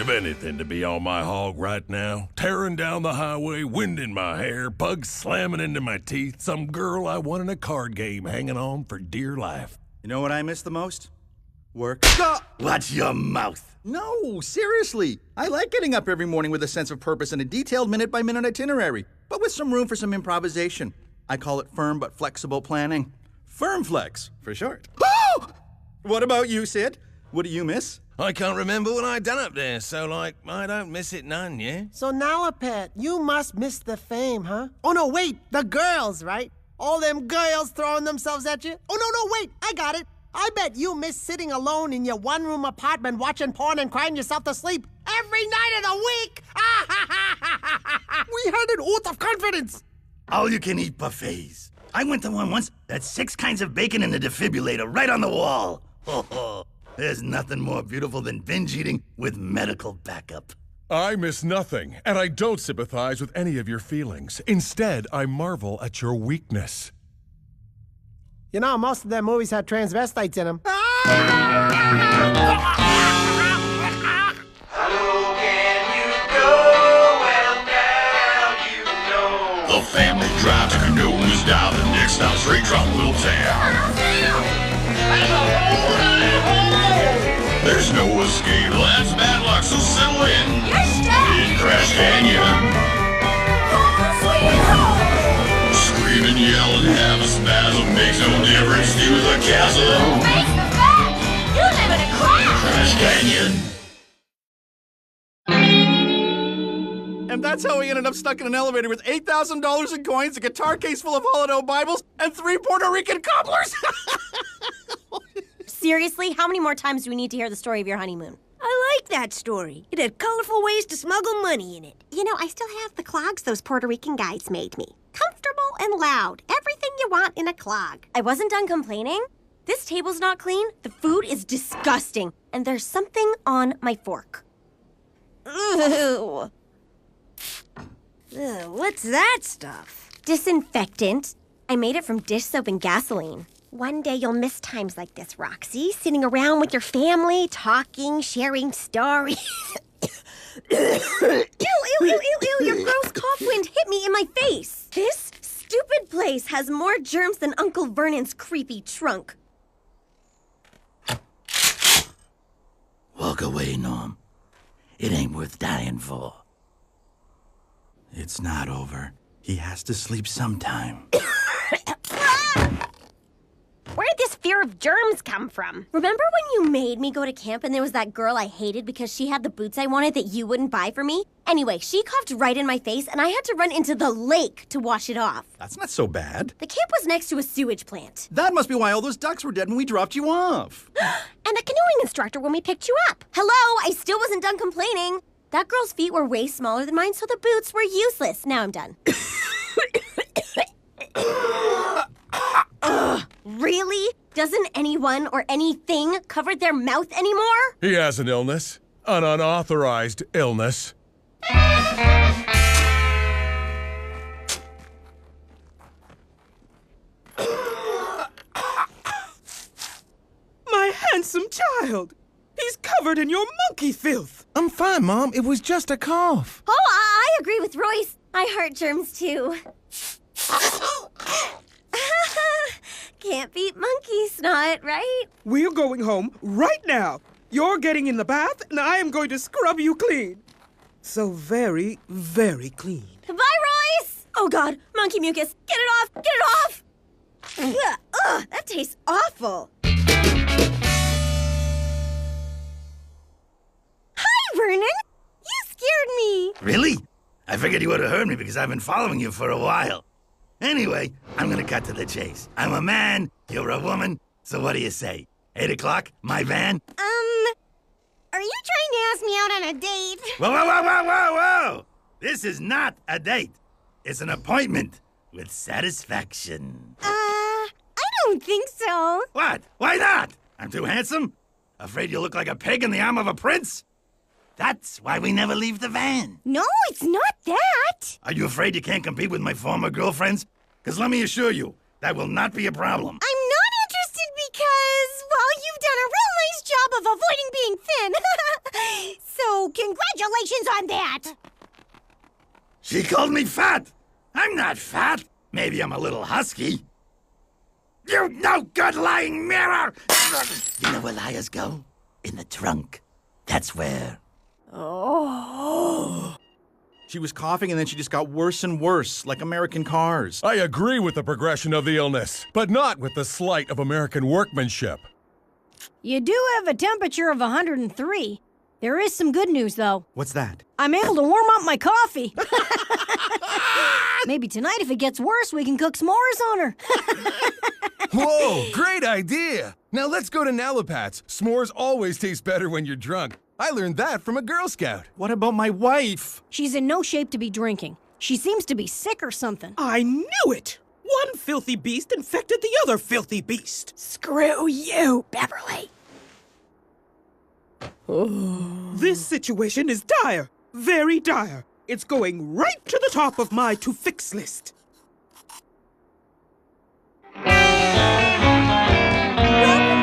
give anything to be on my hog right now. Tearing down the highway, wind in my hair, bugs slamming into my teeth, some girl I won in a card game hanging on for dear life. You know what I miss the most? Work. Watch your mouth. No, seriously. I like getting up every morning with a sense of purpose and a detailed minute-by-minute itinerary, but with some room for some improvisation. I call it firm but flexible planning. Firm Flex, for short. Oh! What about you, Sid? What do you miss? I can't remember what I done up there, so, I don't miss it none, yeah? So now, Pet, you must miss the fame, huh? Oh, no, wait, the girls, right? All them girls throwing themselves at you? Oh, no, wait, I got it. I bet you miss sitting alone in your one-room apartment watching porn and crying yourself to sleep every night of the week. We had an oath of confidence. All-you-can-eat buffets. I went to one once that's 6 kinds of bacon and a defibrillator right on the wall. There's nothing more beautiful than binge eating with medical backup. I miss nothing, and I don't sympathize with any of your feelings. Instead, I marvel at your weakness. You know, most of their movies had transvestites in them. The family drives a canoes down the next stop, straight drop little town. There's no escape, that's bad luck, so settle in. In Crash Canyon. Screaming, yelling, have a spasm, makes no difference to the chasm. You live in a Crash Canyon. And that's how we ended up stuck in an elevator with $8,000 in coins, a guitar case full of Holiday Bibles, and 3 Puerto Rican cobblers. Seriously, how many more times do we need to hear the story of your honeymoon? I like that story. It had colorful ways to smuggle money in it. You know, I still have the clogs those Puerto Rican guys made me. Comfortable and loud. Everything you want in a clog. I wasn't done complaining. This table's not clean, the food is disgusting, and there's something on my fork. Ew. What's that stuff? Disinfectant. I made it from dish soap and gasoline. One day you'll miss times like this, Roxy. Sitting around with your family, talking, sharing stories. Ew, your gross cough wind hit me in my face. This stupid place has more germs than Uncle Vernon's creepy trunk. Walk away, Norm. It ain't worth dying for. It's not over. He has to sleep sometime. Where did this fear of germs come from? Remember when you made me go to camp and there was that girl I hated because she had the boots I wanted that you wouldn't buy for me? Anyway, she coughed right in my face and I had to run into the lake to wash it off. That's not so bad. The camp was next to a sewage plant. That must be why all those ducks were dead when we dropped you off. And the canoeing instructor when we picked you up. Hello, I still wasn't done complaining. That girl's feet were way smaller than mine, so the boots were useless. Now I'm done. Really? Doesn't anyone or anything cover their mouth anymore? He has an illness. An unauthorized illness. My handsome child! He's covered in your monkey filth! I'm fine, Mom. It was just a cough. Oh, I agree with Royce. I heart germs, too. Can't beat monkey snot, right? We're going home right now. You're getting in the bath, and I am going to scrub you clean. So very, very clean. Bye, Royce! Oh, God. Monkey mucus. Get it off! Get it off! Ugh, that tastes awful. Hi, Vernon. You scared me. Really? I figured you would have heard me because I've been following you for a while. Anyway, I'm gonna cut to the chase. I'm a man, you're a woman, so what do you say? 8 o'clock, my van? Are you trying to ask me out on a date? Whoa! This is not a date. It's an appointment with satisfaction. I don't think so. What? Why not? I'm too handsome? Afraid you'll look like a pig in the arm of a prince? That's why we never leave the van. No, it's not that. Are you afraid you can't compete with my former girlfriends? Because let me assure you, that will not be a problem. I'm not interested because, well, you've done a real nice job of avoiding being thin. So Oh, congratulations on that! She called me fat. I'm not fat. Maybe I'm a little husky. You no good lying mirror! You know where liars go? In the trunk. That's where. Oh. She was coughing and then she just got worse and worse, like American cars. I agree with the progression of the illness, but not with the slight of American workmanship. You do have a temperature of 103. There is some good news, though. What's that? I'm able to warm up my coffee. Maybe tonight, if it gets worse, we can cook s'mores on her. Whoa, great idea! Now let's go to Nalapat's. S'mores always taste better when you're drunk. I learned that from a Girl Scout. What about my wife? She's in no shape to be drinking. She seems to be sick or something. I knew it! One filthy beast infected the other filthy beast. Screw you, Beverly. This situation is dire. Very dire. It's going right to the top of my to-fix list. Welcome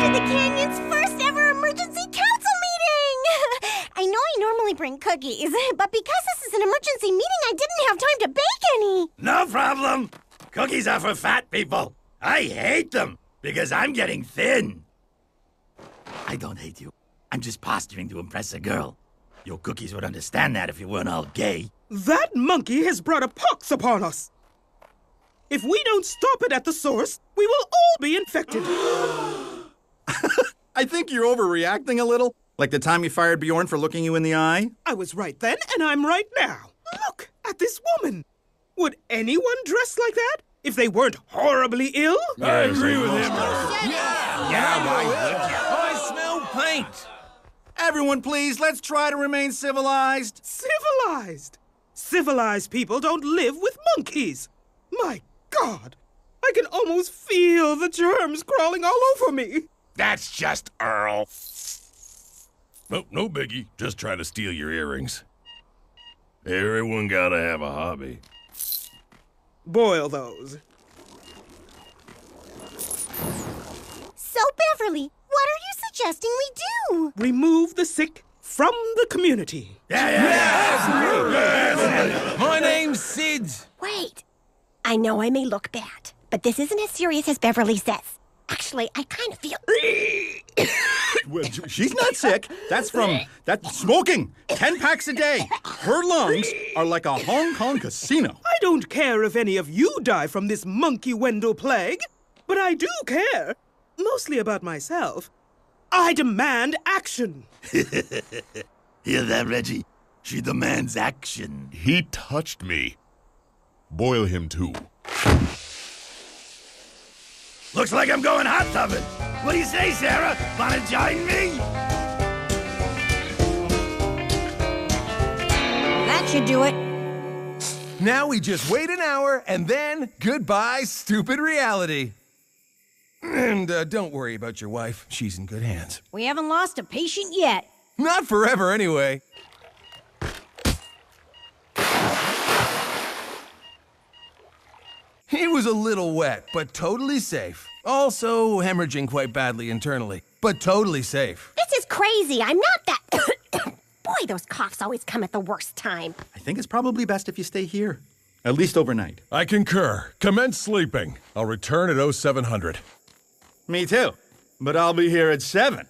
to the Canyon's first ever emergency council meeting! I know I normally bring cookies, but because this is an emergency meeting, I didn't have time to bake any. No problem. Cookies are for fat people. I hate them because I'm getting thin. I don't hate you. I'm just posturing to impress a girl. Your cookies would understand that if you weren't all gay. That monkey has brought a pox upon us. If we don't stop it at the source, we will all be infected. I think you're overreacting a little. Like the time you fired Bjorn for looking you in the eye. I was right then, and I'm right now. Look at this woman. Would anyone dress like that if they weren't horribly ill? I agree with him. I smell paint. Everyone, please, let's try to remain civilized. Civilized? Civilized people don't live with monkeys. My God, I can almost feel the germs crawling all over me. That's just Earl. Oh, no biggie. Just try to steal your earrings. Everyone gotta have a hobby. Boil those. So, Beverly, what are you suggesting we do? Remove the sick from the community. My name's Sid. Wait. I know I may look bad, but this isn't as serious as Beverly says. Actually, I kind of feel... Well, she's not sick. That's from that smoking. 10 packs a day. Her lungs are like a Hong Kong casino. I don't care if any of you die from this monkey Wendell plague, but I do care. Mostly about myself. I demand action. Hear that, Reggie? She demands action. He touched me. Boil him too. Looks like I'm going hot tubbing. What do you say, Sarah? Wanna join me? That should do it. Now we just wait an hour, and then goodbye, stupid reality. And don't worry about your wife. She's in good hands. We haven't lost a patient yet. Not forever, anyway. He was a little wet, but totally safe. Also hemorrhaging quite badly internally, but totally safe. This is crazy. I'm not that... Boy, those coughs always come at the worst time. I think it's probably best if you stay here. At least overnight. I concur. Commence sleeping. I'll return at 0700. Me too. But I'll be here at 7.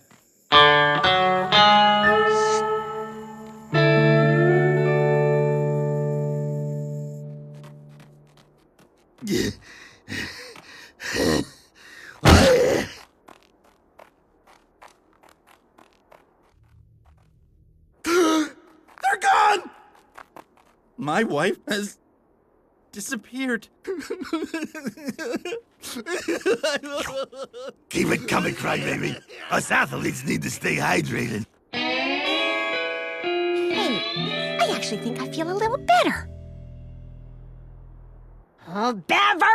They're gone! My wife has disappeared. Keep it coming, crybaby. Us athletes need to stay hydrated. Hey, I actually think I feel a little better. Oh, Beverly!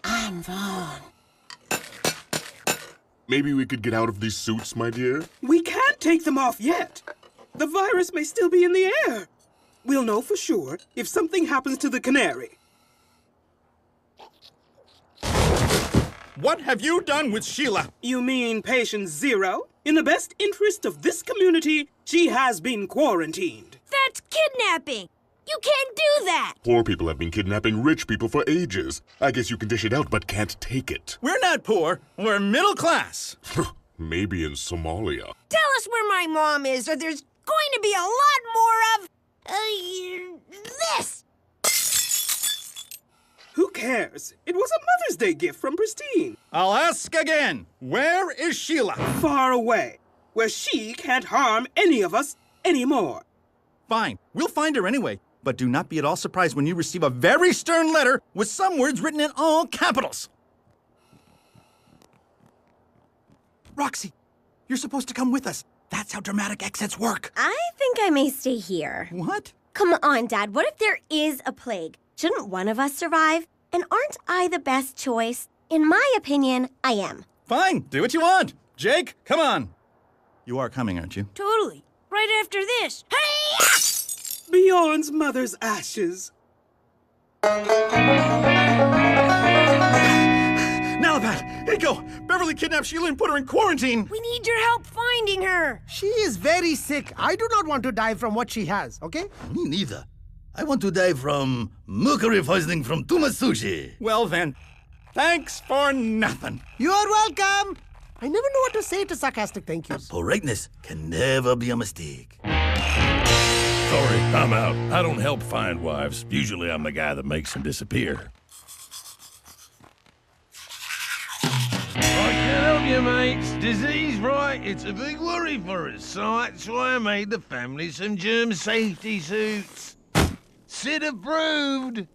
I'm Vaughn. Maybe we could get out of these suits, my dear? We can't take them off yet. The virus may still be in the air. we'll know for sure if something happens to the canary. What have you done with Sheila? You mean patient zero? In the best interest of this community, she has been quarantined. That's kidnapping! You can't do that! Poor people have been kidnapping rich people for ages. I guess you can dish it out, but can't take it. We're not poor. We're middle class. Maybe in Somalia. Tell us where my mom is, or there's going to be a lot more of... this! Who cares? It was a Mother's Day gift from Pristine. I'll ask again. Where is Sheila? Far away, where she can't harm any of us anymore. Fine. We'll find her anyway. But do not be at all surprised when you receive a very stern letter with some words written in all capitals. Roxy, you're supposed to come with us. That's how dramatic accents work. I think I may stay here. What? Come on, Dad. What if there is a plague? Shouldn't one of us survive? And aren't I the best choice? In my opinion, I am. Fine. Do what you want. Jake, come on. You are coming, aren't you? Totally. Right after this. Hey! Beyond's mother's ashes. Nalabat, Nico, Beverly kidnapped Sheila and put her in quarantine. We need your help finding her. She is very sick. I do not want to die from what she has, okay? Me neither. I want to die from mercury poisoning from too much sushi. Well then, thanks for nothing. You are welcome. I never know what to say to sarcastic thank yous. Politeness can never be a mistake. Sorry, I'm out. I don't help find wives. Usually I'm the guy that makes them disappear. I can't help you, mates. Disease, right? It's a big worry for us, so that's why I made the family some germ safety suits. Sid approved.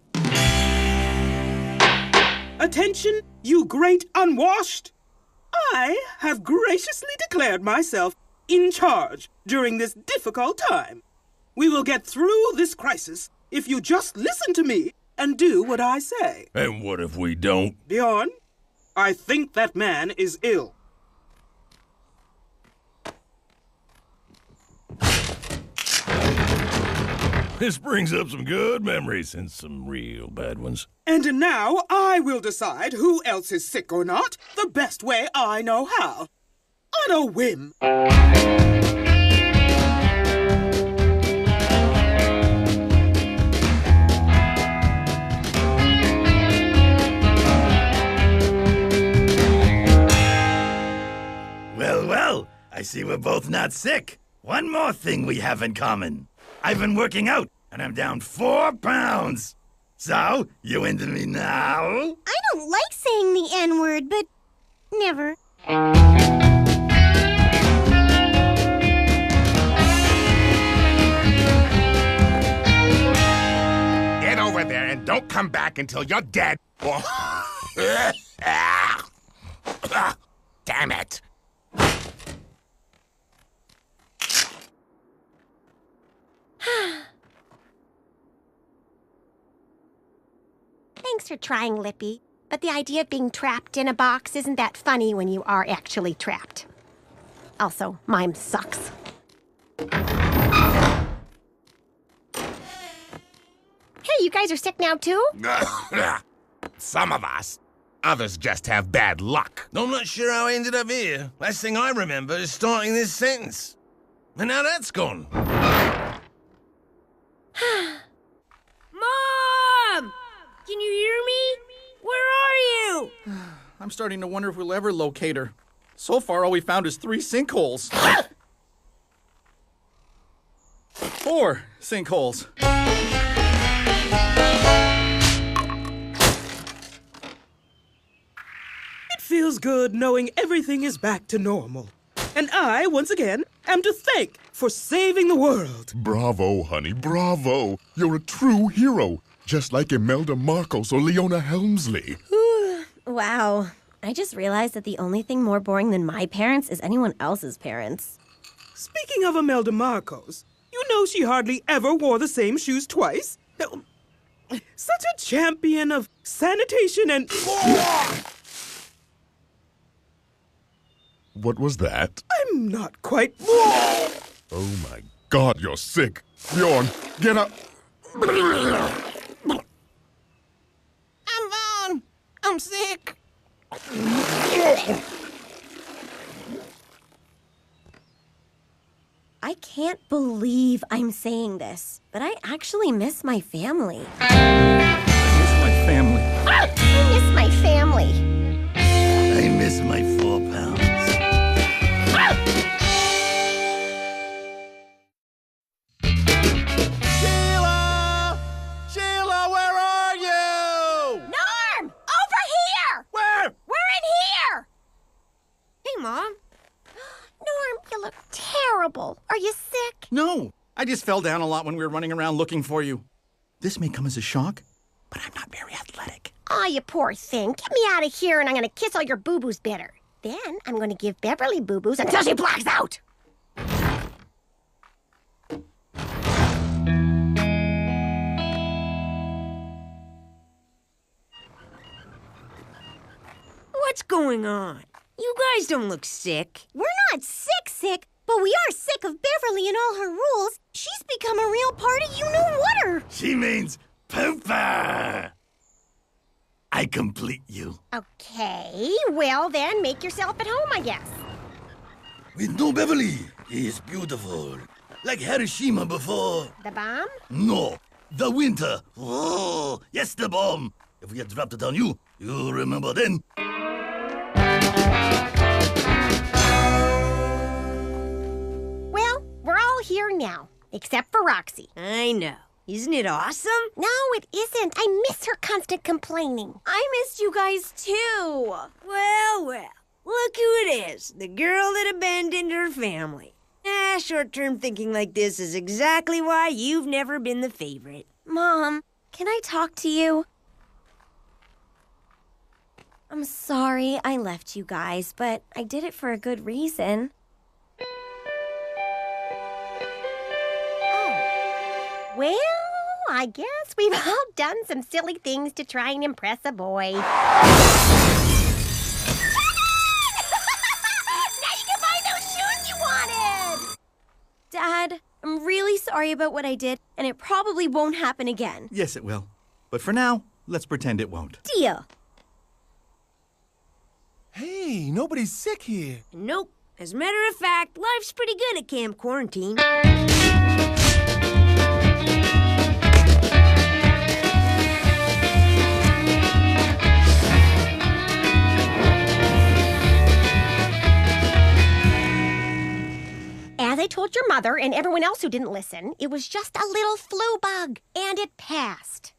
Attention, you great unwashed! I have graciously declared myself in charge during this difficult time. We will get through this crisis if you just listen to me and do what I say. And what if we don't? Bjorn, I think that man is ill. This brings up some good memories and some real bad ones. And now I will decide who else is sick or not the best way I know how. On a whim. Well, I see we're both not sick. One more thing we have in common. I've been working out, and I'm down 4 pounds. So, you into me now? I don't like saying the N-word, but never. Get over there and don't come back until you're dead. Damn it. Thanks for trying, Lippy. But the idea of being trapped in a box isn't that funny when you are actually trapped. Also, mime sucks. Hey, you guys are sick now too? Some of us. Others just have bad luck. I'm not sure how I ended up here. Last thing I remember is starting this sentence. And now that's gone. Mom! Can you hear me? Where are you? I'm starting to wonder if we'll ever locate her. So far, all we found is 3 sinkholes. 4 sinkholes. It feels good knowing everything is back to normal. And I, once again, am to thank for saving the world. Bravo, honey, bravo. You're a true hero. Just like Imelda Marcos or Leona Helmsley. Wow. I just realized that the only thing more boring than my parents is anyone else's parents. Speaking of Imelda Marcos, you know she hardly ever wore the same shoes twice. Such a champion of sanitation and... What was that? I'm not quite... Oh, my God, you're sick. Bjorn, get up. I'm Vaughn. I'm sick. I can't believe I'm saying this, but I actually miss my family. Miss my family. I miss my family. I miss my 4 pounds. Sheila, where are you? Norm! Over here! Where? We're in here! Hey, Mom. Norm, you look terrible. Are you sick? No, I just fell down a lot when we were running around looking for you. This may come as a shock, but I'm not very athletic. Aw, you poor thing. Get me out of here and I'm gonna kiss all your boo-boos better. Then I'm gonna give Beverly boo-boos until she blacks out. What's going on? You guys don't look sick. We're not sick, but we are sick of Beverly and all her rules. She's become a real part of you-know-whatter. She means pooper. I complete you. Okay, well then, make yourself at home, I guess. With no Beverly, he is beautiful. Like Hiroshima before. The bomb? No, the winter. Oh, yes, the bomb. If we had dropped it on you, you remember then. Well, we're all here now, except for Roxy. I know. Isn't it awesome? No, it isn't. I miss her constant complaining. I missed you guys too. Well, look who it is. The girl that abandoned her family. Short-term thinking like this is exactly why you've never been the favorite. Mom, can I talk to you? I'm sorry I left you guys, but I did it for a good reason. Oh. Well, I guess we've all done some silly things to try and impress a boy. Now you can buy those shoes you wanted! Dad, I'm really sorry about what I did, and it probably won't happen again. Yes, it will. But for now, let's pretend it won't. Deal. Hey, nobody's sick here. Nope. As a matter of fact, life's pretty good at Camp Quarantine. As I told your mother and everyone else who didn't listen, it was just a little flu bug, and it passed.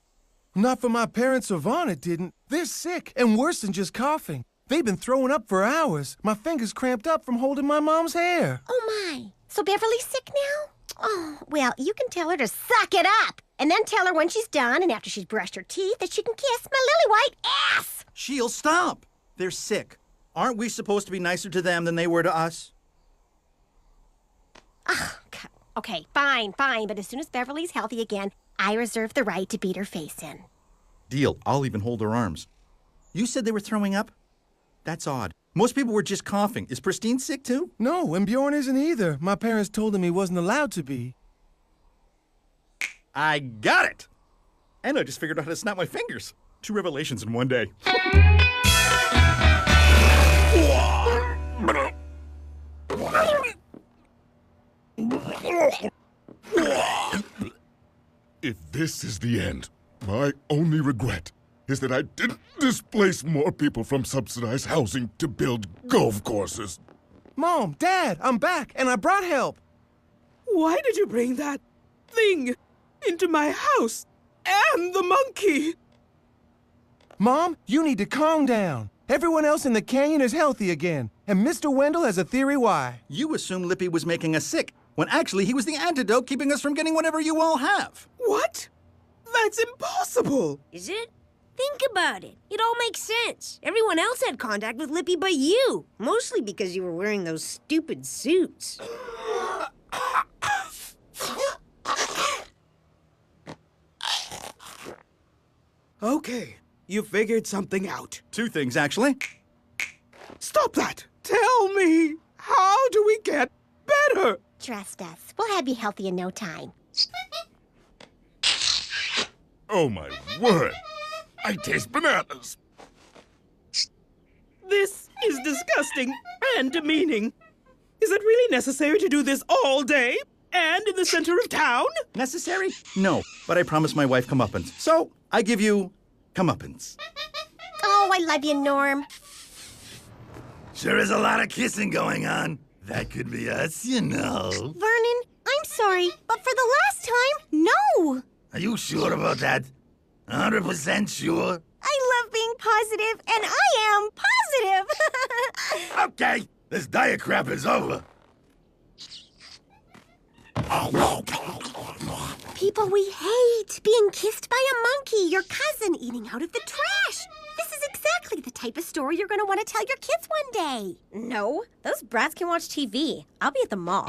Not for my parents or Vaughn, it didn't. They're sick, and worse than just coughing. They've been throwing up for hours. My fingers cramped up from holding my mom's hair. Oh, my. So Beverly's sick now? Oh, well, you can tell her to suck it up. And then tell her when she's done and after she's brushed her teeth that she can kiss my lily white ass. She'll stop. They're sick. Aren't we supposed to be nicer to them than they were to us? Oh, God. Okay, fine. But as soon as Beverly's healthy again, I reserve the right to beat her face in. Deal. I'll even hold her arms. You said they were throwing up? That's odd. Most people were just coughing. Is Pristine sick too? No, and Bjorn isn't either. My parents told him he wasn't allowed to be. I got it! And I just figured out how to snap my fingers. 2 revelations in one day. If this is the end, my only regret is that I didn't displace more people from subsidized housing to build golf courses. Mom, Dad, I'm back, and I brought help. Why did you bring that thing into my house? And the monkey! Mom, you need to calm down. Everyone else in the canyon is healthy again, and Mr. Wendell has a theory why. You assumed Lippy was making us sick, when actually he was the antidote keeping us from getting whatever you all have. What? That's impossible! Is it? Think about it. It all makes sense. Everyone else had contact with Lippy but you. Mostly because you were wearing those stupid suits. Okay, you figured something out. 2 things, actually. Stop that! Tell me, how do we get at her. Trust us. We'll have you healthy in no time. Oh my word! I taste bananas! This is disgusting and demeaning. Is it really necessary to do this all day and in the center of town? Necessary? No, but I promised my wife comeuppance. So, I give you comeuppance. Oh, I love you, Norm. Sure is a lot of kissing going on. That could be us, you know. Vernon, I'm sorry, but for the last time, no. Are you sure about that? 100% sure? I love being positive, and I am positive. Okay, this diet crap is over. People we hate, being kissed by a monkey, your cousin eating out of the trash. This is exactly the type of story you're going to want to tell your kids one day. No, those brats can watch TV. I'll be at the mall.